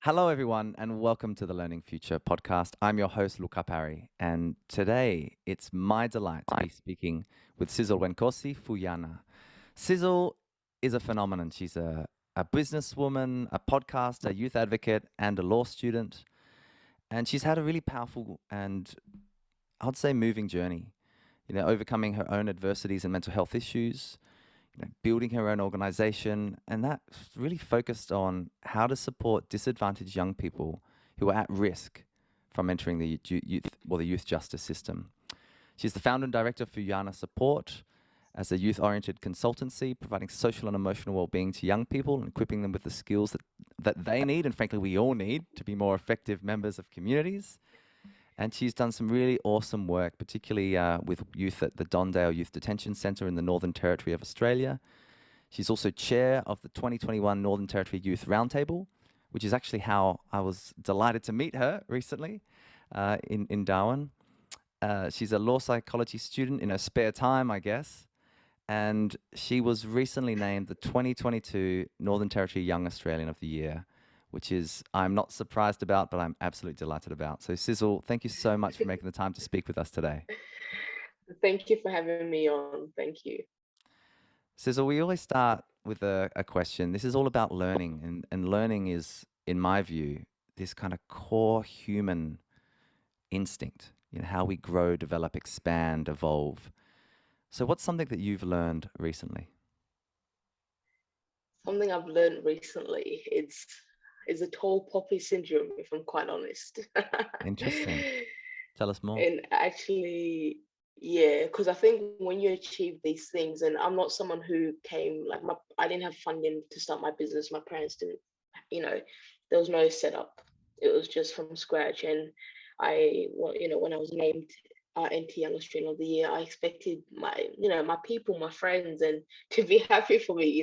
Hello, everyone, and welcome to the Learning Future podcast. I'm your host, Luca Parry, and today it's my delight to be speaking with Sizolwenkosi Fuyana. Sizol is a phenomenon. She's a businesswoman, a podcaster, a youth advocate, and a law student. And she's had a really powerful and I'd say moving journey, overcoming her own adversities and mental health issues, building her own organization, and that really focused on how to support disadvantaged young people who are at risk from entering the youth justice system. She's the founder and director of Fuyana Support as a youth-oriented consultancy, providing social and emotional well-being to young people and equipping them with the skills that they need, and frankly, we all need to be more effective members of communities. And she's done some really awesome work, particularly with youth at the Dondale Youth Detention Centre in the Northern Territory of Australia. She's also chair of the 2021 Northern Territory Youth Roundtable, which is actually how I was delighted to meet her recently in Darwin. She's a law psychology student in her spare time, I guess. And she was recently named the 2022 Northern Territory Young Australian of the Year, which is I'm not surprised about, but I'm absolutely delighted about. So Sizol, thank you so much for making the time to speak with us today. Thank you for having me on. Thank you. Sizol, we always start with a question. This is all about learning, and learning is, in my view, this kind of core human instinct, how we grow, develop, expand, evolve. So what's something that you've learned recently? Something I've learned recently is a tall poppy syndrome, if I'm quite honest. Interesting. Tell us more. And actually, yeah, because I think when you achieve these things, and I'm not someone who came like I didn't have funding to start my business. My parents didn't, you know, there was no setup. It was just from scratch. And when I was named NT Young Australian of the Year, I expected my people, my friends, and to be happy for me.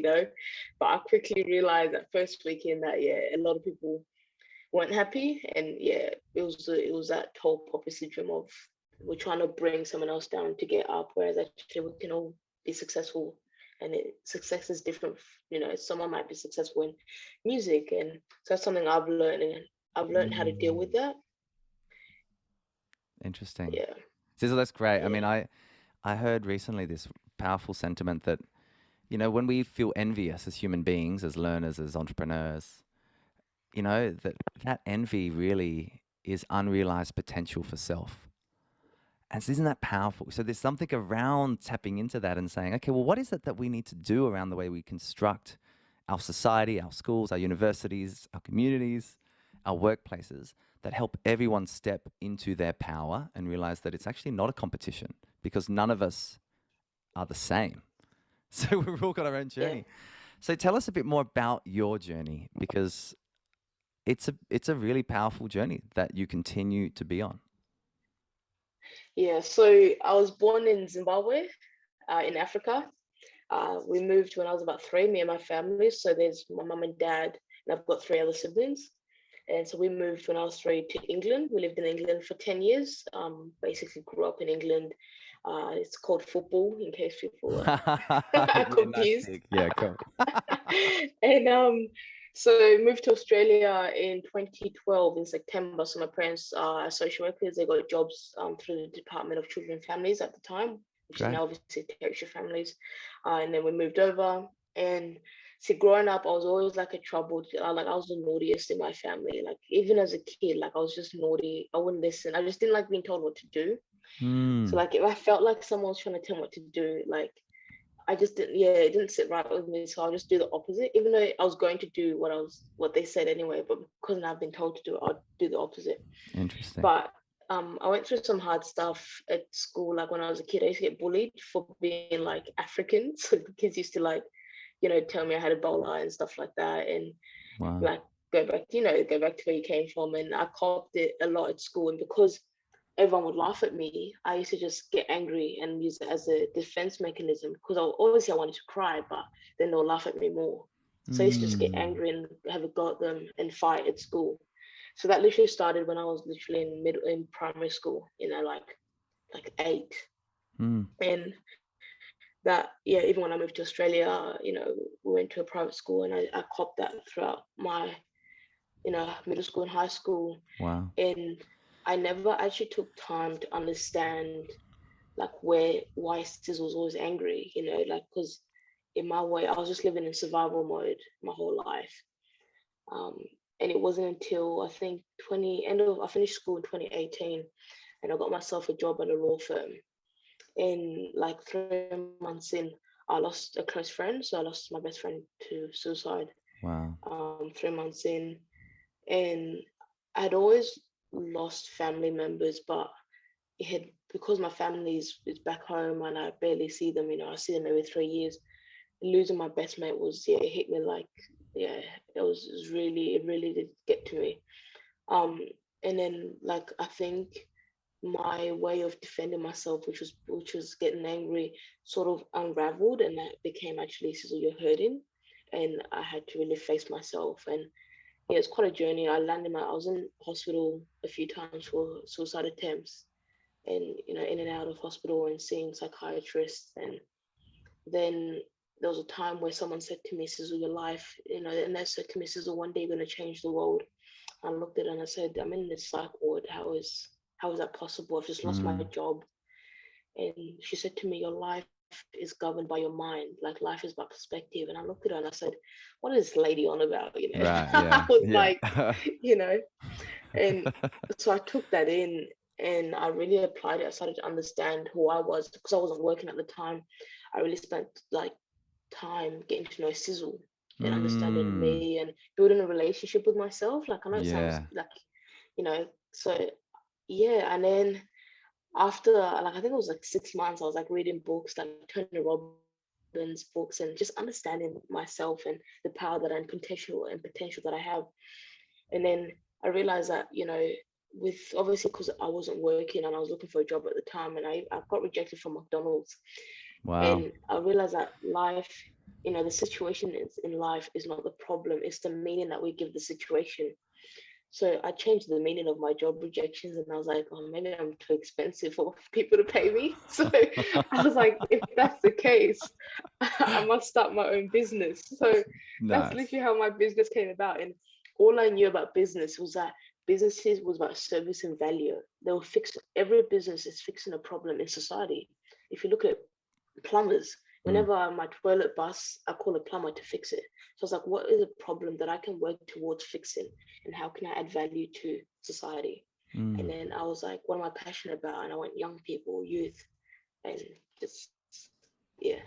But I quickly realized that first weekend that a lot of people weren't happy, and it was that tall poppy syndrome of we're trying to bring someone else down to get up, whereas actually we can all be successful, and success is different. Someone might be successful in music, and so that's something I've learned, and I've learned how to deal with that. Interesting. Yeah, Sizzle, that's great. I mean, yeah, I heard recently this powerful sentiment that, when we feel envious as human beings, as learners, as entrepreneurs, that envy really is unrealized potential for self. And so isn't that powerful? So there's something around tapping into that and saying, okay, well, what is it that we need to do around the way we construct our society, our schools, our universities, our communities, our workplaces that help everyone step into their power and realize that it's actually not a competition because none of us are the same. So we've all got our own yeah. journey. So tell us a bit more about your journey because it's a really powerful journey that you continue to be on. Yeah, so I was born in Zimbabwe, in Africa. We moved when I was about 3, me and my family. So there's my mum and dad, and I've got 3 other siblings. And so we moved when I was 3 to England. We lived in England for 10 years. Basically grew up in England. It's called football, in case people are Yeah, nice confused. dig. Yeah, cool. And so moved to Australia in 2012 in September. So my parents are social workers. They got jobs through the Department of Children and Families at the time, which is Great. now obviously Territory Families. And then we moved over. And see, growing up, I was always like a troubled, like I was the naughtiest in my family. Like even as a kid, like I was just naughty. I wouldn't listen. I just didn't like being told what to do. So Mm. like if I felt like someone was trying to tell me what to do, like I just didn't, it didn't sit right with me. So I'll just do the opposite, even though I was going to do what they said anyway, but because I've been told to do it, I'll do the opposite. Interesting. But I went through some hard stuff at school. Like when I was a kid, I used to get bullied for being like African. So the kids used to like, tell me I had Ebola and stuff like that. And Wow. like go back to where you came from. And I copped it a lot at school. And because everyone would laugh at me, I used to just get angry and use it as a defense mechanism because obviously I wanted to cry, but then they'll laugh at me more. So I used to just get Mm. angry and have a go at them and fight at school. So that literally started when I was literally in primary school, like 8. Mm. And that, even when I moved to Australia, we went to a private school and I copped that throughout my middle school and high school. Wow. And I never actually took time to understand like why Sis was always angry, like because in my way I was just living in survival mode my whole life. Um, and it wasn't until I think I finished school in 2018, and I got myself a job at a law firm. And like 3 months in, I lost a close friend, so I lost my best friend to suicide. Wow. 3 months in, and I'd always lost family members, but it had because my family is back home and I barely see them. I see them every 3 years. Losing my best mate was it hit me like it really did get to me. Um, and then like I think my way of defending myself, which was getting angry, sort of unraveled, and that became actually, Sizzle, you're hurting, and I had to really face myself. And yeah, it's quite a journey. I was in hospital a few times for suicide attempts, and in and out of hospital and seeing psychiatrists. And then there was a time where someone said to me, Sizzle, your life, and they said to me, Sizzle, one day you're going to change the world. I looked at it and I said, I'm in this psych ward. How is that possible? I've just lost my Mm. job. And she said to me, your life is governed by your mind. Like life is about perspective. And I looked at her and I said, what is this lady on about? Right. I Yeah. was Yeah. like, you know, and so I took that in and I really applied it. I started to understand who I was because I wasn't working at the time. I really spent like time getting to know Sizzle and understanding Mm. me and building a relationship with myself. Like I know it sounds Yeah. like, so yeah. And then after like I think it was like 6 months, I was like reading books like Tony Robbins books and just understanding myself and the power that and potential that I have. And then I realized that, with obviously because I wasn't working and I was looking for a job at the time, and I got rejected from McDonald's. Wow. And I realized that life, the situation is in life is not the problem, it's the meaning that we give the situation. So I changed the meaning of my job rejections, and I was like, oh, maybe I'm too expensive for people to pay me. So I was like, if that's the case, I must start my own business. So that's Nice. literally how my business came about. And all I knew about business was that businesses was about service and value. They were fix every business is fixing a problem in society. If you look at plumbers, Mm. whenever my toilet busts, I call a plumber to fix it. So I was like, what is a problem that I can work towards fixing, and how can I add value to society? And Mm. then I was like, what am I passionate about? And I went young people, youth, and just yeah,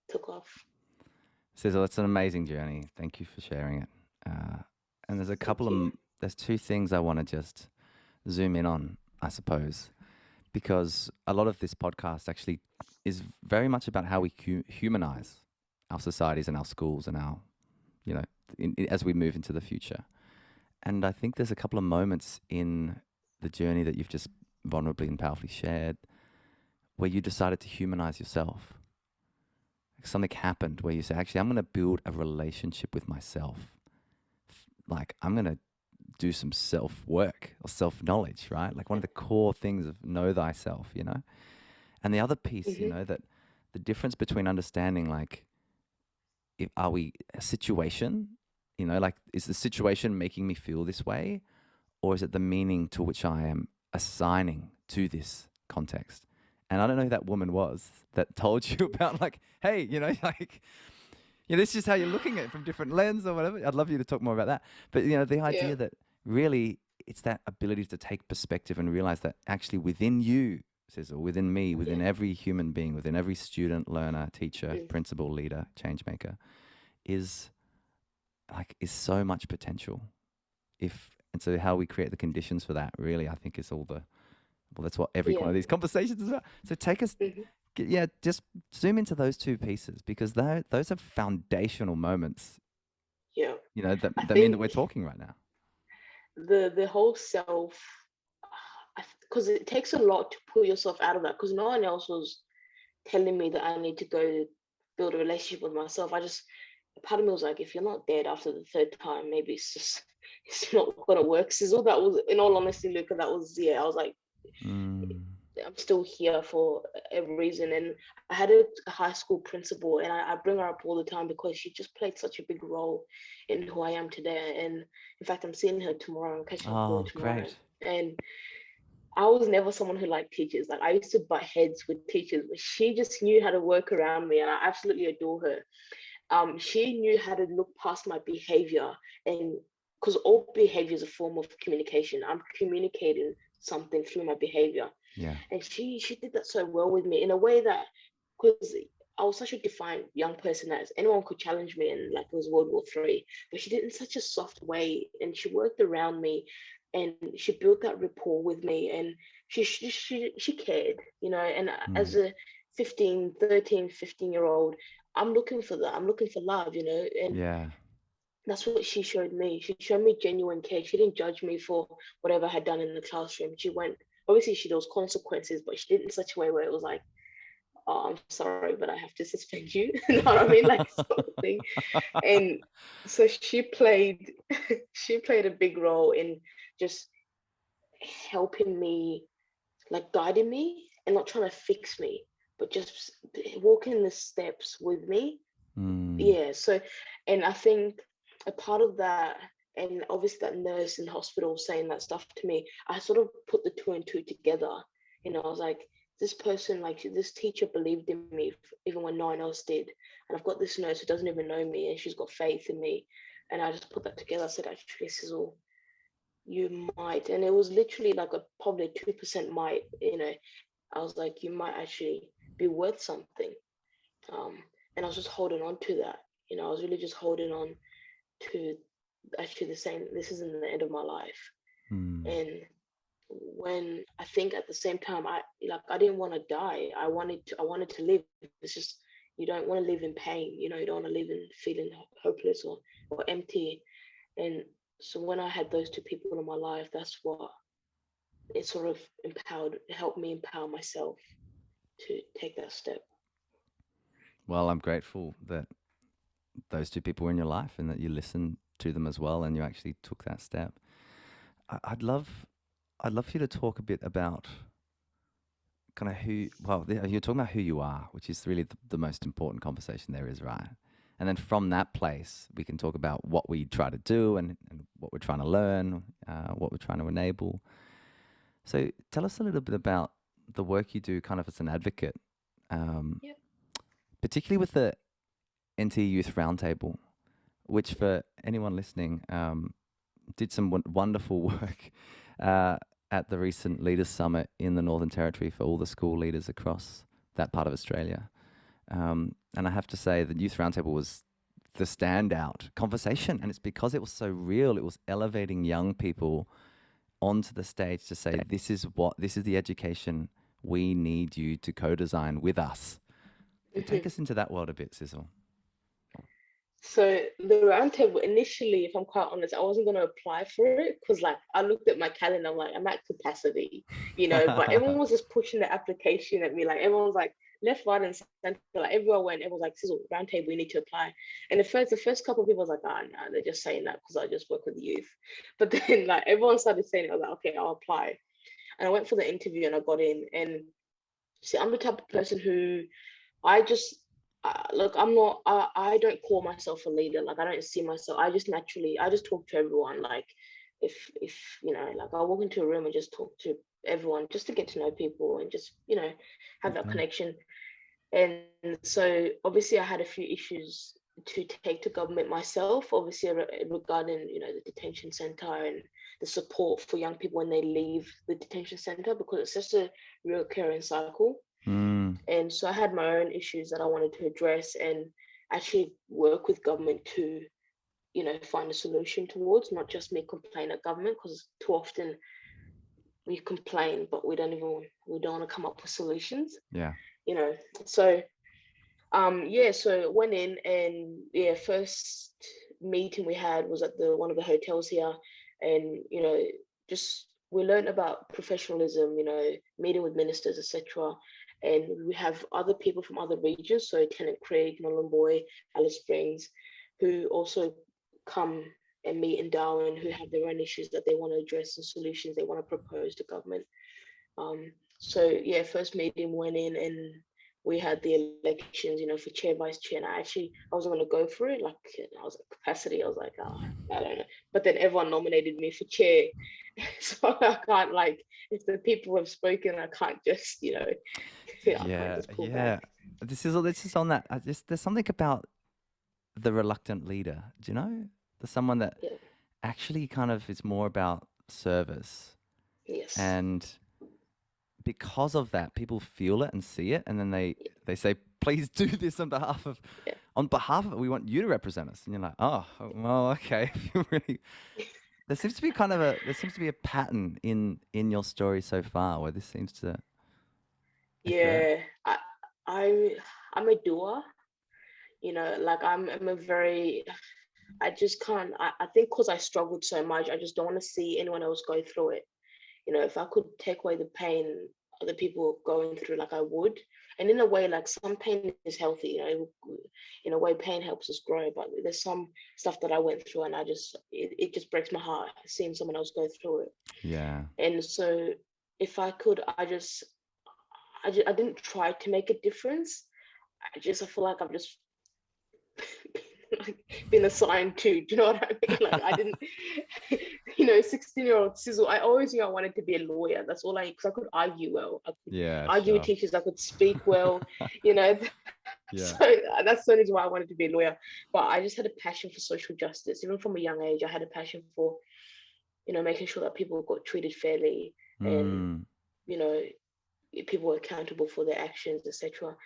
took off. Sizzle, it's an amazing journey. Thank you for sharing it. Uh, and there's a couple Thank you. there's two things I want to just zoom in on, I suppose, because a lot of this podcast actually is very much about how we humanize our societies and our schools and our, as we move into the future. And I think there's a couple of moments in the journey that you've just vulnerably and powerfully shared where you decided to humanize yourself. Something happened where you say, actually, I'm going to build a relationship with myself. Like, I'm going to do some self work or self knowledge, right? Like, one of the core things of know thyself, And the other piece, Mm-hmm. that the difference between understanding, like, are we a situation, like, is the situation making me feel this way? Or is it the meaning to which I am assigning to this context? And I don't know who that woman was that told you about, like, hey, like, this is how you're looking at it from different lens or whatever. I'd love you to talk more about that. But, the Yeah. idea that really it's that ability to take perspective and realize that actually within you, Sizzle, within me, Yeah. within every human being, within every student, learner, teacher, Mm. principal, leader, change maker, is so much potential. And so how we create the conditions for that really, I think, is all the, well, that's what every one Yeah. of these conversations is about. So take us, Mm-hmm. yeah, just zoom into those two pieces because those are foundational moments, Yeah. I that mean that think we're talking right now. the whole self, because it takes a lot to pull yourself out of that, because no one else was telling me that I need to go build a relationship with myself. Part of me was like, if you're not dead after the third time, maybe it's not gonna work. Sizzle. That was, in all honesty, Luca, that was, yeah. I was like, Mm. I'm still here for a reason. And I had a high school principal, and I bring her up all the time because she just played such a big role in who I am today. And in fact, I'm seeing her tomorrow. I'm catching up with her Oh, tomorrow. great. And I was never someone who liked teachers. Like, I used to butt heads with teachers, but she just knew how to work around me, and I absolutely adore her. She knew how to look past my behavior, and because all behavior is a form of communication. I'm communicating something through my behavior, Yeah. and she did that so well with me in a way that, because I was such a defiant young person that anyone could challenge me, and like it was World War III, but she did it in such a soft way, and she worked around me, and she built that rapport with me, and she cared, you know. And as Mm. a 15, 13, 15-year old, I'm looking for that. I'm looking for love, you know, and Yeah. that's what she showed me. She showed me genuine care. She didn't judge me for whatever I had done in the classroom. She went, obviously, she there was consequences, but she did it in such a way where it was like, oh, I'm sorry, but I have to suspend you. You know what I mean? Like, sort of thing. And so she played, she played a big role in just helping me, like guiding me and not trying to fix me, but just walking the steps with me. Mm. Yeah. So, and I think a part of that, and obviously that nurse in the hospital saying that stuff to me, I sort of put the two and two together. You know, I was like, this person, like this teacher believed in me even when no one else did. And I've got this nurse who doesn't even know me and she's got faith in me. And I just put that together. I said, actually, Sizol, you might. And it was literally like a probably 2% might, you know. I was like, you might actually be worth something. Um, and I was just holding on to that. You know, I was really just holding on to actually the same, this isn't the end of my life. Mm. And when I think at the same time, I didn't want to die. I wanted to live. It's just you don't want to live in pain. You know, you don't want to live in feeling hopeless or empty. And so when I had those two people in my life, that's what it sort of helped me empower myself to take that step. Well, I'm grateful that those two people were in your life and that you listened to them as well and you actually took that step. I'd love for you to talk a bit about kind of you're talking about who you are, which is really the most important conversation there is, right? And then from that place, we can talk about what we try to do and what we're trying to learn, what we're trying to enable. So tell us a little bit about the work you do kind of as an advocate, um, Yep. particularly with the NT Youth Roundtable, which for anyone listening, did some wonderful work uh, at the recent Leaders Summit in the Northern Territory for all the school leaders across that part of Australia. And I have to say, the Youth Roundtable was the standout conversation, and it's because it was so real. It was elevating young people onto the stage to say, this is the education we need you to co-design with us. So take Mhm. us into that world a bit, Sizol. So the roundtable initially, if I'm quite honest, I wasn't going to apply for it because like I looked at my calendar, I'm like, I'm at capacity, you know, but everyone was just pushing the application at me. Like everyone was like left, right, and center. Like everyone went, everyone was like, Sizzle, roundtable, you need to apply. And the first couple of people was like, oh no, they're just saying that because I just work with the youth. But then like everyone started saying it, I was like, okay, I'll apply. And I went for the interview and I got in. And see, I'm the type of person who I just look. I'm not. I don't call myself a leader. Like I don't see myself. I just naturally. I just talk to everyone. Like if you know, like I walk into a room and just talk to everyone just to get to know people and just have that Okay. connection. And so obviously I had a few issues to take to government myself. Obviously regarding the detention center and the support for young people when they leave the detention center because it's just a recurring cycle. Mm, And so I had my own issues that I wanted to address and actually work with government to, find a solution towards, not just me complain at government, because too often we complain, but we don't want to come up with solutions, yeah. you know. So yeah, so went in and yeah, first meeting we had was at the one of the hotels here, and just we learned about professionalism, meeting with ministers, etc. And we have other people from other regions, so Tenant Craig, Nhulunbuy, Alice Springs, who also come and meet in Darwin, who have their own issues that they want to address and solutions they want to propose to government. So yeah, first meeting went in and we had the elections, for chair, vice chair, and I wasn't gonna go for it. Like I was at capacity. I was like, oh, I don't know. But then everyone nominated me for chair, so I can't like if the people have spoken, I can't just I can't Yeah, just pull back. yeah. This is on that. There's something about the reluctant leader. Do you know? There's someone that Yeah. actually kind of is more about service, Yes. and because of that, people feel it and see it, and then they say, "Please do this Yeah. on behalf of it. We want you to represent us." And you're like, "Oh, well, okay." If you really, there seems to be a pattern in your story so far where this seems to occur. Yeah. I I'm a doer. Like I'm a very I just can't. I think because I struggled so much, I just don't want to see anyone else go through it. If I could take away the pain other people are going through, like I would. And in a way, like some pain is healthy. In a way, pain helps us grow. But there's some stuff that I went through, and it just breaks my heart seeing someone else go through it. Yeah. And so, if I could, I didn't try to make a difference. I feel like I've just like been assigned to. Do you know what I mean? Like I didn't, 16-year-old Sizol. I always knew I wanted to be a lawyer. That's all because I could argue well. I could Yeah, argue with sure. teachers. I could speak well. You know, Yeah. so that's the reason why I wanted to be a lawyer. But I just had a passion for social justice. Even from a young age, I had a passion for, making sure that people got treated fairly and, Mm. you know, people were accountable for their actions, etc.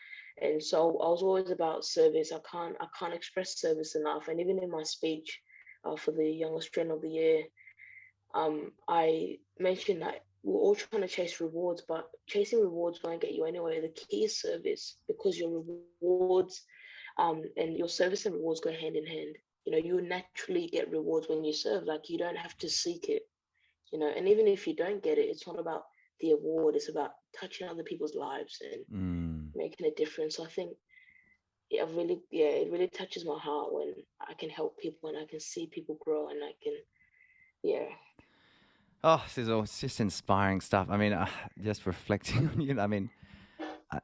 And so I was always about service. I can't express service enough. And even in my speech for the Young Australian of the Year, I mentioned that we're all trying to chase rewards, but chasing rewards won't get you anywhere. The key is service, because your rewards and your service and rewards go hand in hand. You naturally get rewards when you serve. Like you don't have to seek it. And even if you don't get it, it's not about the award. It's about touching other people's lives and Mm. making a difference. So I think it really touches my heart when I can help people and I can see people grow and I can, yeah. Oh, this is all it's just inspiring stuff. I mean, just reflecting on you. I mean,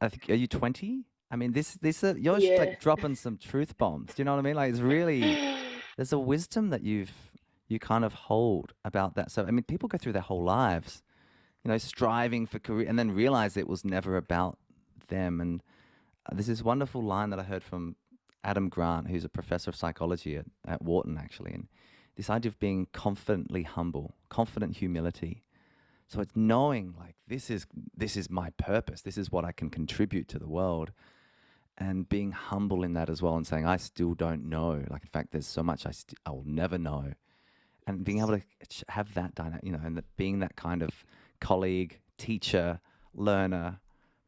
I think, are you 20? I mean, you're Yeah. like dropping some truth bombs. Do you know what I mean? Like, it's really, there's a wisdom that you kind of hold about that. So, I mean, people go through their whole lives, striving for career and then realize it was never about them. And there's this wonderful line that I heard from Adam Grant, who's a professor of psychology at Wharton, actually. And this idea of being confidently humble, confident humility. So it's knowing like this is my purpose. This is what I can contribute to the world, and being humble in that as well, and saying I still don't know. Like in fact, there's so much I will never know, and being able to have that dynamic, and being that kind of colleague, teacher, learner,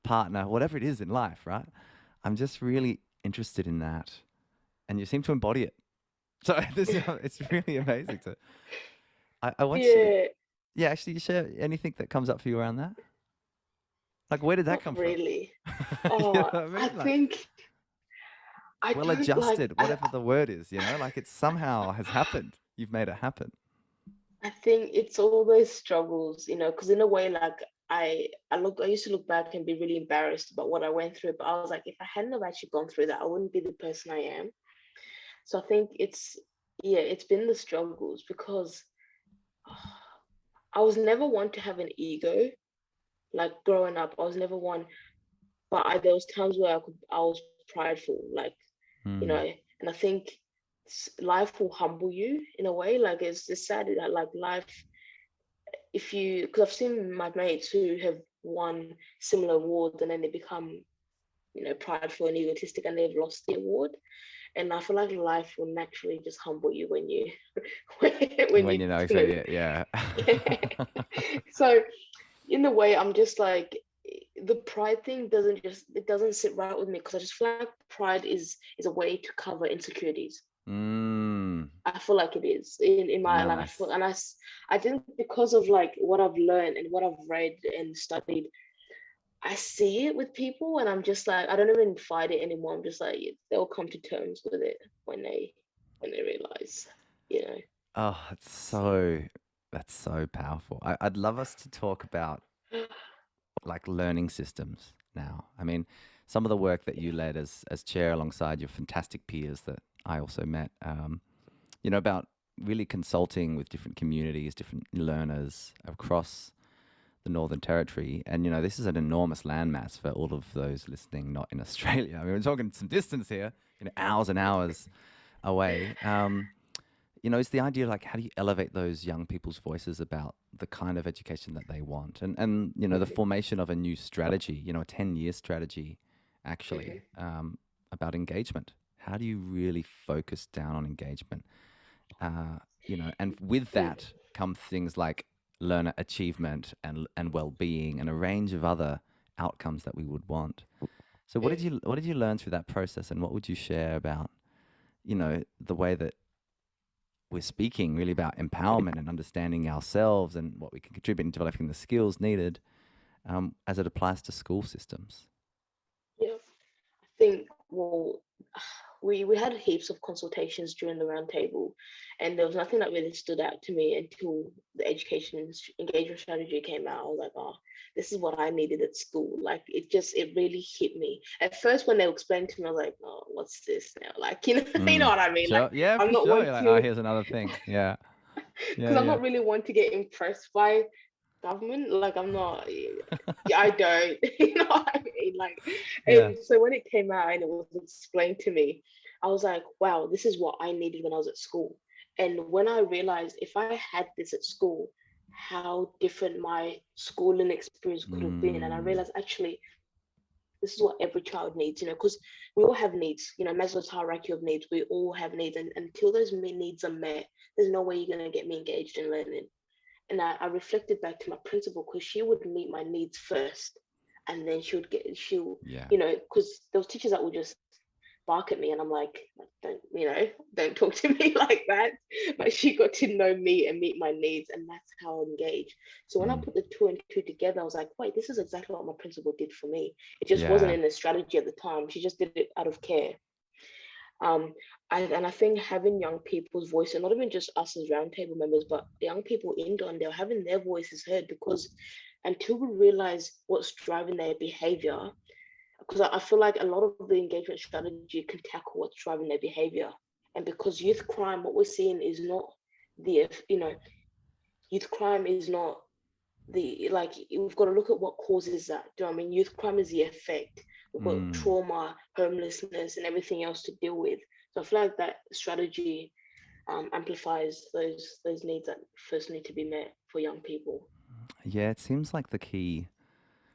partner, whatever it is in life, right? I'm just really interested in that, and you seem to embody it. So it's really amazing to. I want you to, Yeah, yeah, actually, you share anything that comes up for you around that. Like, where did that not come from? really. You know Oh, what I I mean? Like, think I well don't like. adjusted, whatever the word is, like it somehow has happened. You've made it happen. I think it's all those struggles, because in a way, like I used to look back and be really embarrassed about what I went through, but I was like, if I hadn't have actually gone through that, I wouldn't be the person I am. So I think it's been the struggles because I was never one to have an ego. Like growing up, I was never one, but there was times where I was prideful, like, Mm. and I think life will humble you in a way. Like it's sad that like life, because I've seen my mates who have won similar awards and then they become, prideful and egotistic and they've lost the award. And I feel like life will naturally just humble you when you when When you you know, you so know yeah. so in a way I'm just like the pride thing doesn't sit right with me, because I just feel like pride is a way to cover insecurities. Mm. I feel like it is in my life. I feel, Nice. and I think because of like what I've learned and what I've read and studied, I see it with people, and I'm just like I don't even fight it anymore. I'm just like they'll come to terms with it when they realize, you know. Oh, So that's so powerful. I'd love us to talk about like learning systems now? I mean, some of the work that you led as chair alongside your fantastic peers that I also met, about really consulting with different communities, different learners across the Northern Territory. And, this is an enormous landmass for all of those listening, not in Australia. I mean, we're talking some distance here, hours and hours away. It's the idea like how do you elevate those young people's voices about the kind of education that they want, and the formation of a new strategy, a 10-year strategy, actually, about engagement. How do you really focus down on engagement? And with that come things like learner achievement and well-being and a range of other outcomes that we would want. So what did you learn through that process, and what would you share about the way that we're speaking really about empowerment and understanding ourselves and what we can contribute in developing the skills needed, as it applies to school systems? Yeah. I think, well, we had heaps of consultations during the roundtable, and there was nothing that really stood out to me until the engagement strategy came out. I was like, oh, this is what I needed at school. Like it really hit me. At first, when they explained to me, I was like, oh, what's this now? Like, you know what I mean? Like, Sure. Yeah, I'm for not sure. one You're like, oh, to, here's another thing. Yeah. Yeah, because I'm yeah. not really one to get impressed by government. Like I'm not, I don't, you know what I mean? Like, Yeah. and so when it came out and it was explained to me, I was like, wow, this is what I needed when I was at school. And when I realized if I had this at school, how different my schooling experience could have been. And I Mm, realized actually, this is what every child needs, because we all have needs, Maslow's hierarchy of needs, we all have needs. And until those needs are met, there's no way you're going to get me engaged in learning. And I reflected back to my principal because she would meet my needs first, and then yeah. because those teachers that would just bark at me, and I'm like, don't talk to me like that. But she got to know me and meet my needs, and that's how I engage. So when I Mm, put the two and two together, I was like, wait, this is exactly what my principal did for me. It just wasn't yeah. in the strategy at the time. She just did it out of care. Um, and I think having young people's voice, and not even just us as roundtable members, but young people in Dondale having their voices heard, because until we realize what's driving their behavior, because I feel like a lot of the engagement strategy can tackle what's driving their behavior. And because youth crime, what we're seeing is not youth crime is not like, we've got to look at what causes that. Do you know what I mean? Youth crime is the effect. We've got Mm. trauma, homelessness, and everything else to deal with. So I feel like that strategy amplifies those needs that first need to be met for young people. Yeah, it seems like the key.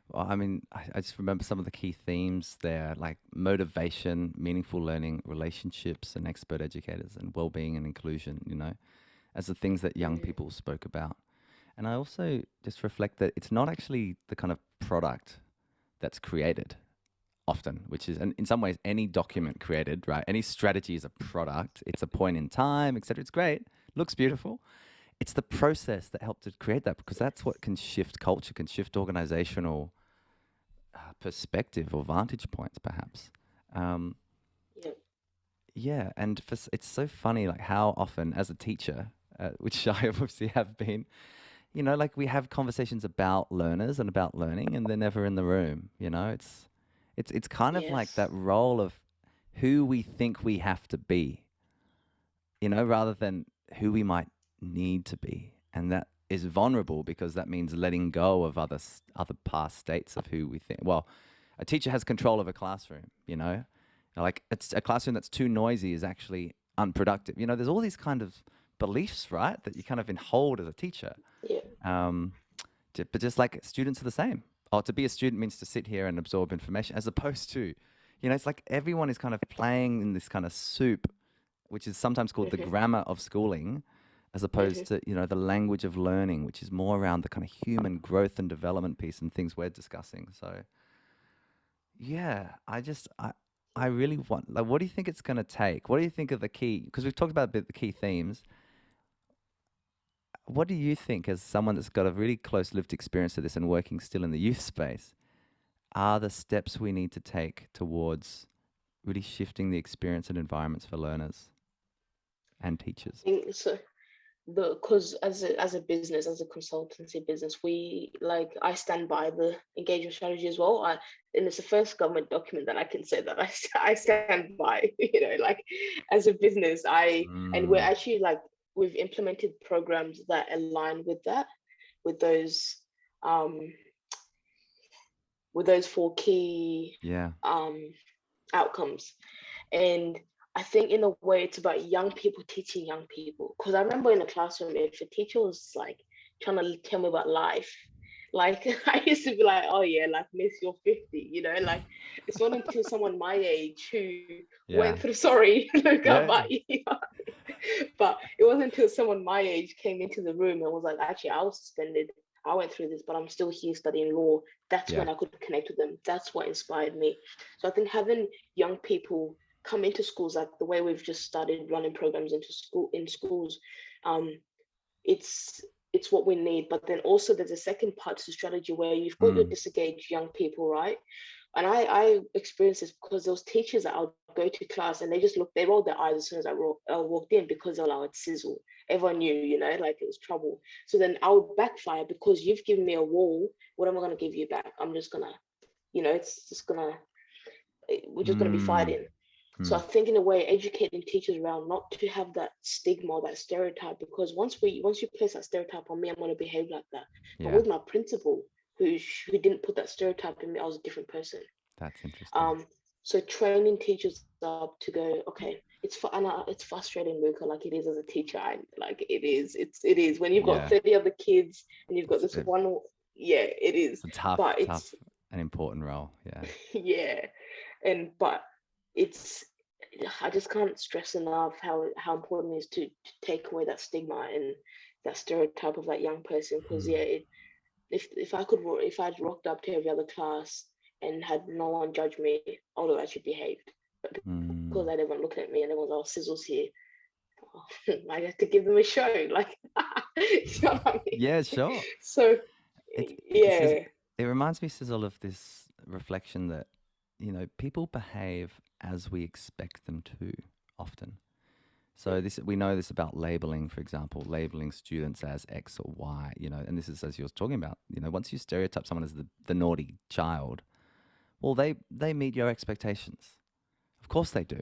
Well, I mean, I just remember some of the key themes there, like motivation, meaningful learning, relationships, and expert educators, and well-being and inclusion, as the things that young Mm-hmm. people spoke about. And I also just reflect that it's not actually the kind of product that's created often, which is, and in some ways, any document created, right? Any strategy is a product. It's a point in time, etc. It's great, looks beautiful. It's the process that helped to create that, because that's what can shift culture, can shift organizational perspective or vantage points, perhaps. Um, Yeah. yeah, and it's so funny, like how often, as a teacher, which I obviously have been, like we have conversations about learners and about learning, and they're never in the room. It's kind of like Yes. that role of who we think we have to be, rather than who we might need to be, and that is vulnerable because that means letting go of other past states of who we think. Well, a teacher has control of a classroom. Like it's a classroom that's too noisy is actually unproductive. There's all these kind of beliefs, right, that you kind of hold as a teacher. Yeah. Um, but just like students are the same. Oh, to be a student means to sit here and absorb information, as opposed to, it's like everyone is kind of playing in this kind of soup, which is sometimes called the Mm-hmm. grammar of schooling, as opposed Mm-hmm. to, the language of learning, which is more around the kind of human growth and development piece and things we're discussing. So, yeah, I really want, like, what do you think it's going to take? What do you think of the key? Because we've talked about a bit the key themes. What do you think, as someone that's got a really close lived experience of this and working still in the youth space, are the steps we need to take towards really shifting the experience and environments for learners and I teachers? think so. because as a business, as a consultancy business, we like I stand by the engagement strategy as well. And it's the first government document that I can say that I stand by. Like as a business, and we're Mm, actually like we've implemented programs that align with that, with those um with those four key yeah. um outcomes. And I think in a way it's about young people teaching young people. Because I remember in the classroom, if a teacher was like trying to tell me about life, like I used to be like, oh yeah, like miss, you're 50, like it's not until someone my age who Yeah. went through, sorry, look up Yeah. my but it wasn't until someone my age came into the room and was like, actually, I was suspended. I went through this, but I'm still here studying law. That's Yeah. when I could connect with them. That's what inspired me. So I think having young people come into schools, like the way we've just started running programs in schools, um, it's it's what we need. But then also there's a second part to the strategy where you've got your Mm, disengaged young people, right? And I experienced this because those teachers that I'll go to class and they rolled their eyes as soon as I walked in because they're like, it's Sizol. Everyone knew, like it was trouble. So then I would backfire because you've given me a wall. What am I going to give you back? I'm just going to, it's just going to, we're just going to be mm, fighting. So I mm. think in a way, educating teachers around not to have that stigma or that stereotype, because once you place that stereotype on me, I'm going to behave like that. But Yeah. with my principal, who didn't put that stereotype in me, I was a different person. That's interesting. Um, so training teachers up to go, okay, it's frustrating, Luca, like it is as a teacher. Like it is when you've got Yeah. 30 other kids and you've got It's this a, one, yeah, it is. it's a tough, But tough and important role. Yeah. yeah, but it's I just can't stress enough how important it is to take away that stigma and that stereotype of that young person. Because Mm, yeah, if I'd rocked up to every other class and had no one judge me, I would have actually behaved. But because mm. everyone looking at me and everyone's, oh, Sizzle's here, I had to give them a show. Like, you know what I mean? Yeah, sure. So It says yeah, it reminds me, Sizzle, of this reflection that people behave as we expect them to often. So this we know this about labeling, for example, labeling students as X or Y, and this is as you're talking about, once you stereotype someone as the naughty child, well, they meet your expectations. Of course they do.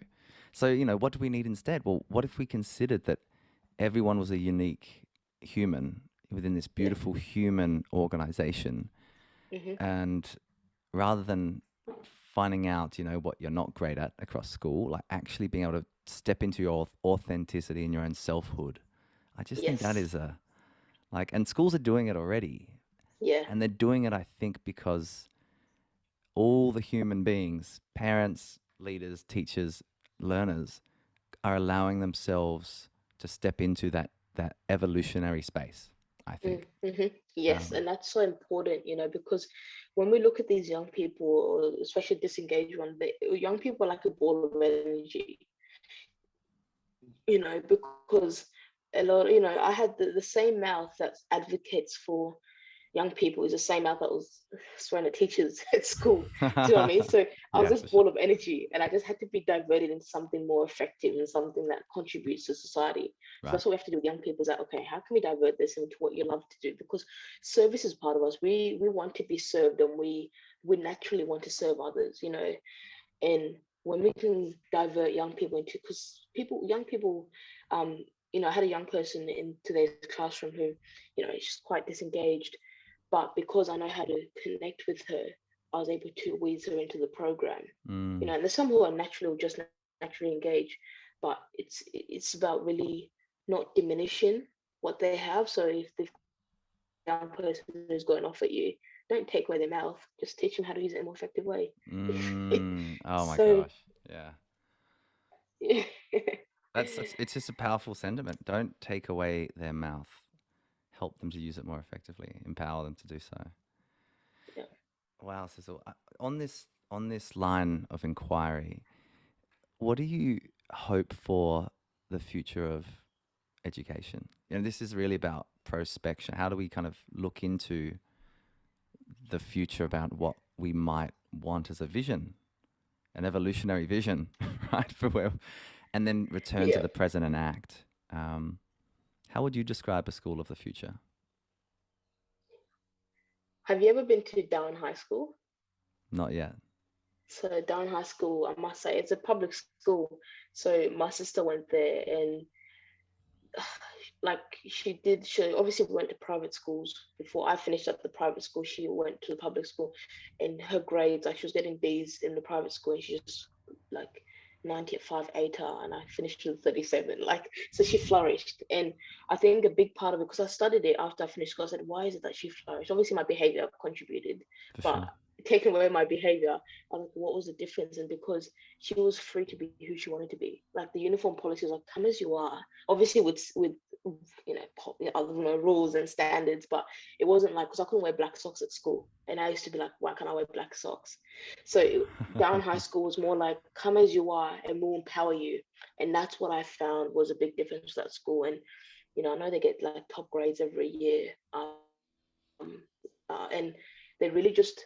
So, what do we need instead? Well, what if we considered that everyone was a unique human within this yeah, beautiful human organization, hmm, and rather than finding out, what you're not great at across school, like actually being able to step into your authenticity and your own selfhood. I just think that yes, is and schools are doing it already. yeah, And they're doing it, I think, because all the human beings, parents, leaders, teachers, learners, are allowing themselves to step into that evolutionary space, I think. mm-hmm. Yes, Um, and that's so important, because when we look at these young people, especially disengaged ones, young people are like a ball of energy, because a lot, I had the same mouth that advocates for young people is the same mouth that was swearing at teachers at school. Do you know what I mean? So I was yeah, this for sure. ball of energy and I just had to be diverted into something more effective and something that contributes to society. So Right. that's what we have to do with young people is that, okay, how can we divert this into what you love to do? Because service is part of us. We want to be served and we naturally want to serve others, and when we can divert young people into, because young people, um I had a young person in today's classroom who, she's quite disengaged, but because I know how to connect with her, I was able to weave her into the program. Mm, And there's some who are just naturally engaged, but it's about really not diminishing what they have. So if the young person is going off at you, don't take away their mouth, just teach them how to use it in a more effective way. oh my So gosh. Yeah. yeah. It's just a powerful sentiment. Don't take away their mouth. Help them to use it more effectively. Empower them to do so. Yeah. Wow, Cecil. On this line of inquiry, what do you hope for the future of education? This is really about prospection. How do we kind of look into the future about what we might want as a vision, an evolutionary vision, right? And then return to Yeah. the present and act. Um, How would you describe a school of the future? Have you ever been to Down High School? Not yet. So Down High School, I must say, it's a public school. So my sister went there, and like she obviously went to private schools before I finished at the private school. She went to the public school, and her grades, like she was getting B's in the private school, and she just like 90 at 5 ATAR, and I finished with 37. Like, so she flourished. And I think a big part of it, because I studied it after I finished school, I said, why is it that she flourished? Obviously my behavior contributed, For but sure. taking away my behavior, I was like, what was the difference? And because she was free to be who she wanted to be, like the uniform policy was like, come as you are, obviously with other rules and standards, but it wasn't like, because I couldn't wear black socks at school, and I used to be like, why can't I wear black socks? So Down High School was more like, come as you are and we'll empower you. And that's what I found was a big difference with that school. And I know they get like top grades every year, and they really just,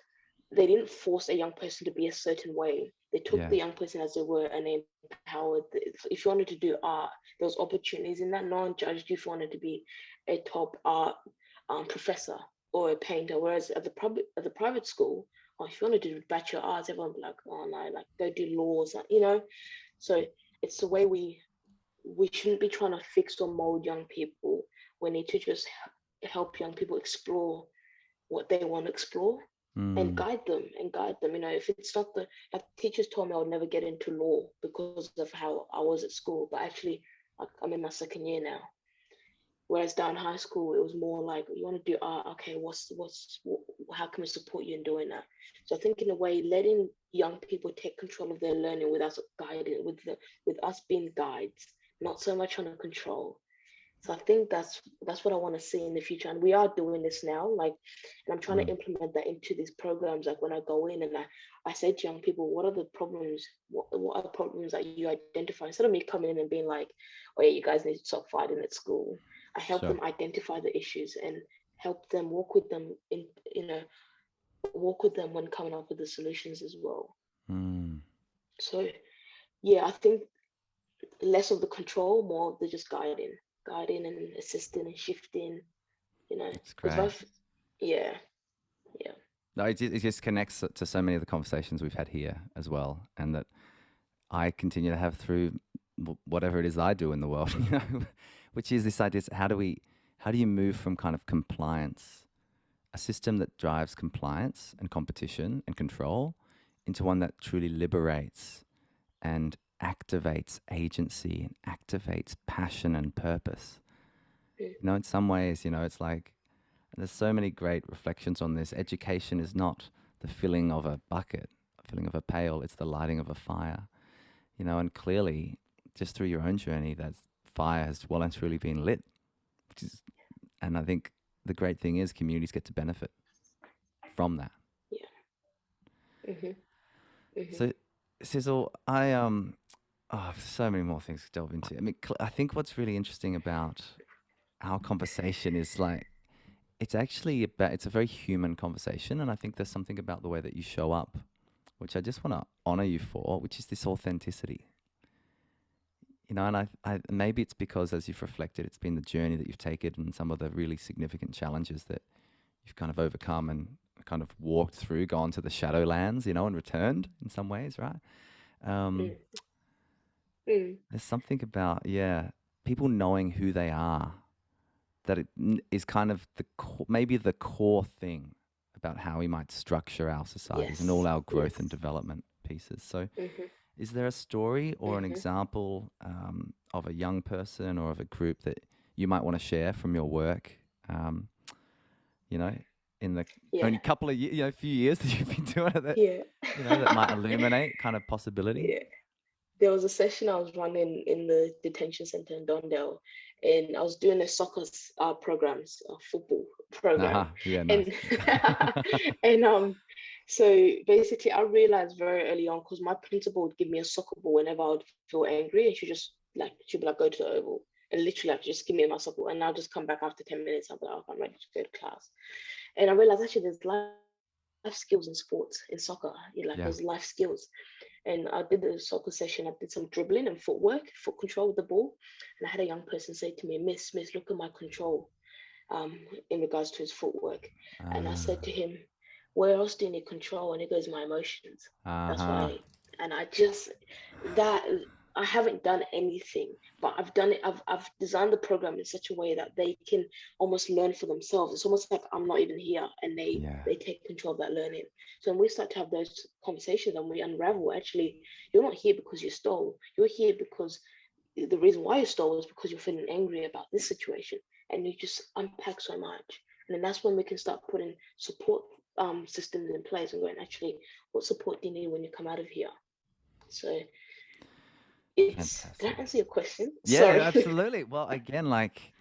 they didn't force a young person to be a certain way. They took Yeah. the young person as they were, and they empowered. If you wanted to do art, there was opportunities in that. No one judged you if you wanted to be a top art professor or a painter. Whereas at the private school, or if you wanted to do bachelor arts, everyone would be like, oh no, like go do laws, So it's the way we shouldn't be trying to fix or mold young people. We need to just help young people explore what they want to explore, and Mm, guide them. If it's not like teachers told me I would never get into law because of how I was at school, but actually, like, I'm in my second year now. Whereas down high school, it was more like, you want to do art, okay, how can we support you in doing that? So I think in a way, letting young people take control of their learning with us guiding, with us being guides, not so much on a control. So I think that's what I want to see in the future, and we are doing this now. Like, and I'm trying to mm, implement that into these programs. Like when I go in and I say to young people, what are the problems? What are the problems that you identify? Instead of me coming in and being like, oh yeah, you guys need to stop fighting at school. I help sure. them identify the issues and help them walk with them walk with them when coming up with the solutions as well. Mm, So yeah, I think less of the control, more of the just guiding and assisting and shifting, that's because great. yeah, yeah, No, it just connects to so many of the conversations we've had here as well, and that I continue to have through whatever it is I do in the world, which is this idea: how do you move from kind of compliance, a system that drives compliance and competition and control, into one that truly liberates and activates agency and activates passion and purpose. mm, In some ways, it's like there's so many great reflections on this. Education is not the filling of a bucket, filling of a pail, it's the lighting of a fire. And clearly, just through your own journey, that fire has well and truly been lit. Which is, and I think the great thing is communities get to benefit from that. yeah, mm-hmm, mm-hmm, So, Sizol, so many more things to delve into. I mean, I think what's really interesting about our conversation is like it's a very human conversation, and I think there's something about the way that you show up, which I just want to honor you for, which is this authenticity. And I maybe it's because as you've reflected, it's been the journey that you've taken and some of the really significant challenges that you've kind of overcome and kind of walked through, gone to the shadowlands, and returned in some ways, right? Um, mm, mm, there's something about, yeah, people knowing who they are that is kind of maybe the core thing about how we might structure our societies and all yes, our growth and yes, development pieces. So, mm-hmm, is there a story or an mm-hmm, example of a young person or of a group that you might want to share from your work? Um, you know, in the yeah, only couple of few years that you've been doing it, that yeah, that might illuminate kind of possibility. yeah. There was a session I was running in the detention center in Dondell, and I was doing a soccer programs, a football program, Yeah, nice. and and so basically I realized very early on, because my principal would give me a soccer ball whenever I would feel angry, and she'd be like, go to the oval, and literally like, just give me my soccer ball, and I'll just come back after 10 minutes. I'll be like, oh, I'm ready to go to class. And I realized actually there's life skills in sports, in soccer, like Yeah. there's life skills. And I did the soccer session. I did some dribbling and footwork, foot control with the ball. And I had a young person say to me, Miss, look at my control in regards to his footwork. And I said to him, where else do you need control? And he goes, my emotions. That's Uh-huh. why. And that I haven't done anything, but I've done it. I've designed the program in such a way that they can almost learn for themselves. It's almost like I'm not even here, and Yeah. they take control of that learning. So when we start to have those conversations and we unravel, actually, you're not here because you stole. You're here because the reason why you stole was because you're feeling angry about this situation, and you just unpack so much. And then that's when we can start putting support systems in place and going, actually, what support do you need when you come out of here? So did Fantastic. I answer your question? Yeah, Sorry. absolutely. Well, again, like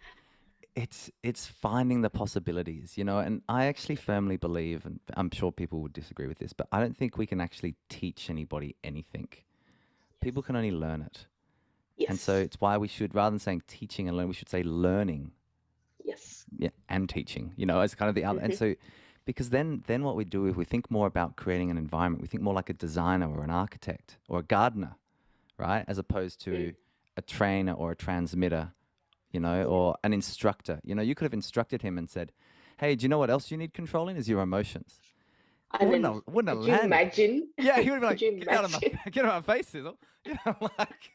it's finding the possibilities, you know, and I actually firmly believe, and I'm sure people would disagree with this, but I don't think we can actually teach anybody anything. People can only learn it. And so Yes. it's why we should, rather than saying teaching and learning, we should say learning, Yes. yeah, and teaching, you know, as kind of the other. And Mm-hmm. so, because then what we do is we think more about creating an environment. We think more like a designer or an architect or a gardener, right? As opposed to a trainer or a transmitter, you know, Yeah. or an instructor. You know, you could have instructed him and said, "Hey, do you know what else you need controlling is your emotions." He And then wouldn't have could you landed. imagine? Yeah, he would be Could like, you "Get out of my imagine? get out of my face, Sizzle." You know, like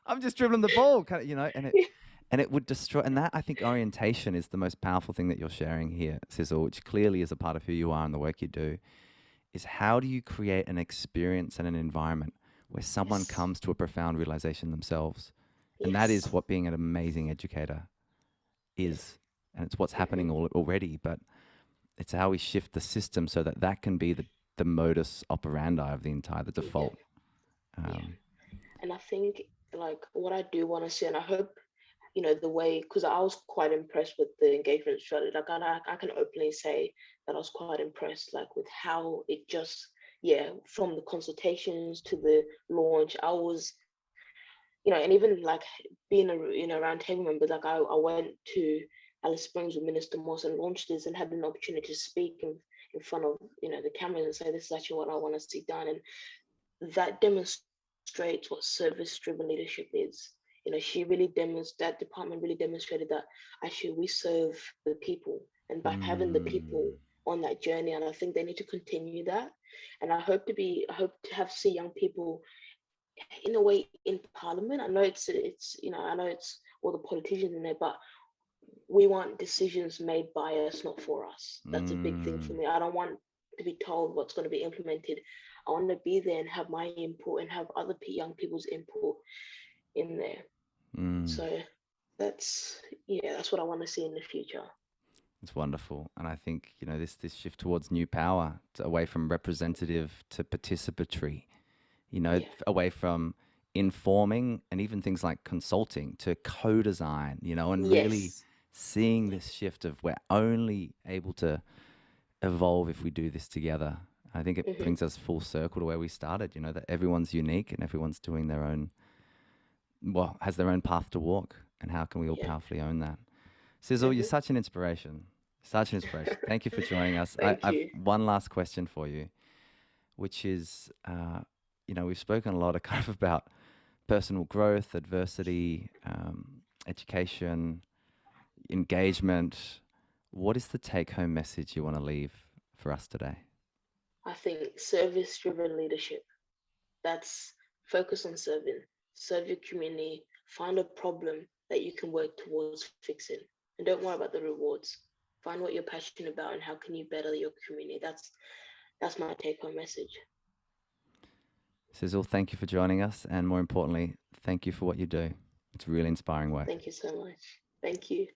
I'm just dribbling the ball, kind of, you know, and it would destroy. And that, I think, orientation is the most powerful thing that you're sharing here, Sizzle, which clearly is a part of who you are and the work you do. Is how do you create an experience and an environment where someone Yes. comes to a profound realization themselves, and that is Yes. what being an amazing educator Yes. is, and it's what's Mm-hmm. happening already. But it's how we shift the system so that that can be the modus operandi of the entire, the Yeah. default. Yeah. Um, And I think like what I do want to see, and I hope the way, because I was quite impressed with the engagement strategy. Like I can openly say that I was quite impressed, like with how it just, yeah, from the consultations to the launch, I was, and even like being around table members, like I went to Alice Springs with Minister Moss and launched this and had an opportunity to speak in front of the cameras and say this is actually what I want to see done, and that demonstrates what service-driven leadership is. She really that department really demonstrated that actually we serve the people, and by having the people mm, on that journey, and I think they need to continue that. And I hope to have see young people in a way in Parliament. I know I know it's all the politicians in there, but we want decisions made by us, not for us. That's a big thing for mm, me. I don't want to be told what's going to be implemented. I want to be there and have my input and have other young people's input in there. mm. So that's what I want to see in the future. It's wonderful, and I think, you know, this shift towards new power, away from representative to participatory, you know, Yeah. away from informing and even things like consulting to co-design, you know, and really Yes. seeing this shift of we're only able to evolve if we do this together. I think it Hmm. brings us full circle to where we started, you know, that everyone's unique and everyone's doing their own, well, has their own path to walk. And how can we all Yeah. powerfully own that? Sizzle, you're Hmm. such an inspiration. Such an inspiration. Thank you for joining us. Thank I've you. one last question for you, which is, you know, we've spoken a lot of kind of about personal growth, adversity, education, engagement. What is the take-home message you want to leave for us today? I think service-driven leadership. That's focus on serving, serve your community, find a problem that you can work towards fixing, and don't worry about the rewards. Find what you're passionate about and how can you better your community. That's my take-home message. Sizzle, thank you for joining us, and more importantly, thank you for what you do. It's really inspiring work. Thank you so much. Thank you.